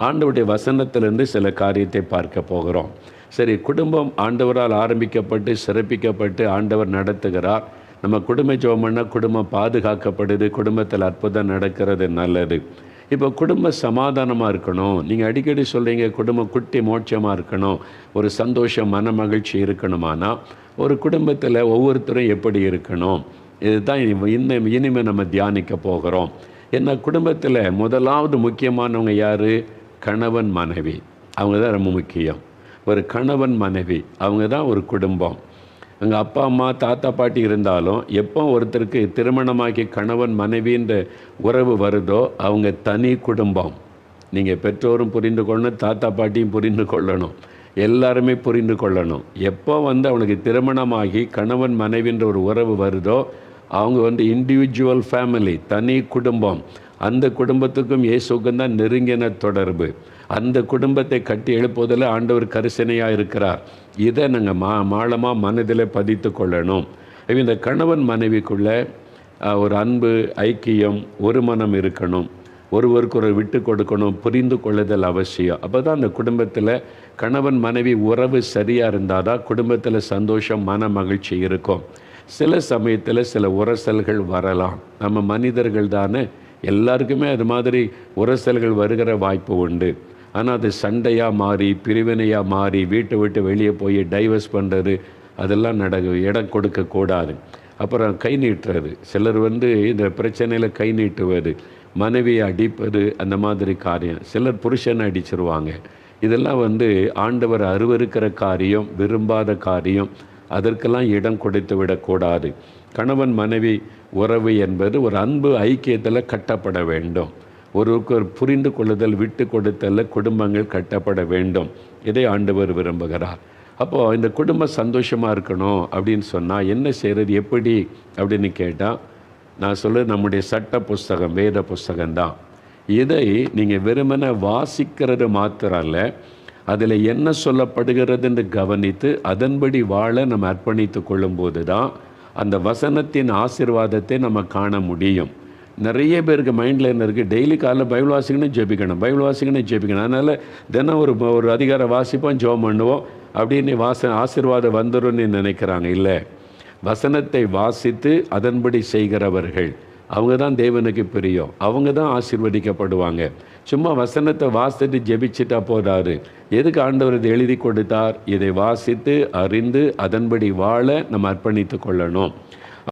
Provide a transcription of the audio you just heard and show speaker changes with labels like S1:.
S1: ஆண்டவருடைய வசனத்திலிருந்து சில காரியத்தை பார்க்க போகிறோம். சரி, குடும்பம் ஆண்டவரால் ஆரம்பிக்கப்பட்டு சிறப்பிக்கப்பட்டு ஆண்டவர் நடத்துகிறார். நம்ம குடும்ப ஜெபம் பண்ணால் குடும்பம் பாதுகாக்கப்படுது, குடும்பத்தில் அற்புதம் நடக்கிறது, நல்லது. இப்போ குடும்ப சமாதானமாக இருக்கணும். நீங்கள் அடிக்கடி சொல்கிறீங்க குடும்பம் குட்டி மோட்சமாக இருக்கணும், ஒரு சந்தோஷம் மன மகிழ்ச்சி இருக்கணுமானா ஒரு குடும்பத்தில் ஒவ்வொருத்தரும் எப்படி இருக்கணும், இதுதான் இனிமேல் நம்ம தியானிக்க போகிறோம். ஏன்னா குடும்பத்தில் முதலாவது முக்கியமானவங்க யார்? கணவன் மனைவி. அவங்க தான் ரொம்ப முக்கியம். ஒரு கணவன் மனைவி அவங்க தான் ஒரு குடும்பம். அங்கே அப்பா அம்மா தாத்தா பாட்டி இருந்தாலும் எப்போ ஒருத்தருக்கு திருமணமாக்கி கணவன் மனைவின்ற உறவு வருதோ அவங்க தனி குடும்பம். நீங்கள் பெற்றோரும் புரிந்து கொள்ளணும், தாத்தா பாட்டியும் புரிந்து கொள்ளணும், எல்லாருமே புரிந்து கொள்ளணும். எப்போ அவனுக்கு திருமணமாகி கணவன் மனைவின்ற ஒரு உறவு வருதோ அவங்க இண்டிவிஜுவல் ஃபேமிலி, தனி குடும்பம். அந்த குடும்பத்துக்கும் இயேசுக்கும் தான் நெருங்கின தொடர்பு. அந்த குடும்பத்தை கட்டி எழுப்புவதில் ஆண்டவர் கரிசனையாக இருக்கிறார். இதை நாங்கள் ஆழமாக மனதில் பதித்து கொள்ளணும். இந்த கணவன் மனைவிக்குள்ளே ஒரு அன்பு, ஐக்கியம், ஒரு மனம் இருக்கணும். ஒருவருக்கு ஒரு விட்டு கொடுக்கணும், புரிந்து கொள்ளுதல் அவசியம். அப்போ தான் அந்த குடும்பத்தில் கணவன் மனைவி உறவு சரியாக இருந்தால் தான் குடும்பத்தில் சந்தோஷம், மன மகிழ்ச்சி இருக்கும். சில சமயத்தில் சில உரசல்கள் வரலாம். நம்ம மனிதர்கள் தானே, எல்லாருக்குமே அது மாதிரி உரசல்கள் வருகிற வாய்ப்பு உண்டு. ஆனால் அது சண்டையாக மாறி, பிரிவினையாக மாறி, வீட்டை விட்டு வெளியே போய் டைவர்ஸ் பண்ணுறது, அதெல்லாம் இடம் கொடுக்கக்கூடாது. அப்புறம் கை நீட்டுறது, சிலர் இந்த பிரச்சனையில் கை நீட்டுவது, மனைவியை அடிப்பது, அந்த மாதிரி காரியம். சிலர் புருஷனை அடிச்சிருவாங்க. இதெல்லாம் ஆண்டவர் அருவருக்கிற காரியம், விரும்பாத காரியம். அதற்கெல்லாம் இடம் கொடுத்து விடக்கூடாது. கணவன் மனைவி உறவு என்பது ஒரு அன்பு ஐக்கியத்தில் கட்டப்பட வேண்டும். ஒருவருக்கு ஒரு புரிந்து கொள்ளுதல், விட்டு கொடுத்தல் குடும்பங்கள் கட்டப்பட வேண்டும். இதை ஆண்டவர் விரும்புகிறார். அப்போது இந்த குடும்பம் சந்தோஷமாக இருக்கணும் அப்படின்னு சொன்னால் என்ன செய்கிறது, எப்படி அப்படின்னு கேட்டால், நான் சொல்ல நம்முடைய சட்ட புஸ்தகம், வேத புஸ்தகம்தான். இதை நீங்கள் வெறுமனே வாசிக்கிறது மாத்திரம் அல்ல, அதில் என்ன சொல்லப்படுகிறதுன்னு கவனித்து அதன்படி வாழ நம்ம அர்ப்பணித்து கொள்ளும்போது தான் அந்த வசனத்தின் ஆசீர்வாதத்தை நம்ம காண முடியும். நிறைய பேருக்கு மைண்டில் என்ன இருக்குது, டெய்லி காலைல பைபிள் வாசிக்கணும், ஜெபிக்கணும், பைபிள் வாசிக்கணும், ஜெபிக்கணும். அதனால் தினம் ஒரு அதிகாரம் வாசிப்போம், ஜெபம் பண்ணுவோம், அப்படின்னு ஆசீர்வாதம் வந்துடும்னு நினைக்கிறாங்க. இல்லை, வசனத்தை வாசித்து அதன்படி செய்கிறவர்கள் அவங்க தான் தேவனுக்கு பிரியம், அவங்க தான் ஆசீர்வதிக்கப்படுவாங்க. சும்மா வசனத்தை வாசித்து ஜெபிச்சுட்டா போதாது. எதுக்கு ஆண்டவர் இதை எழுதி கொடுத்தார்? இதை வாசித்து அறிந்து அதன்படி வாழ நம்ம அர்ப்பணித்து கொள்ளணும்.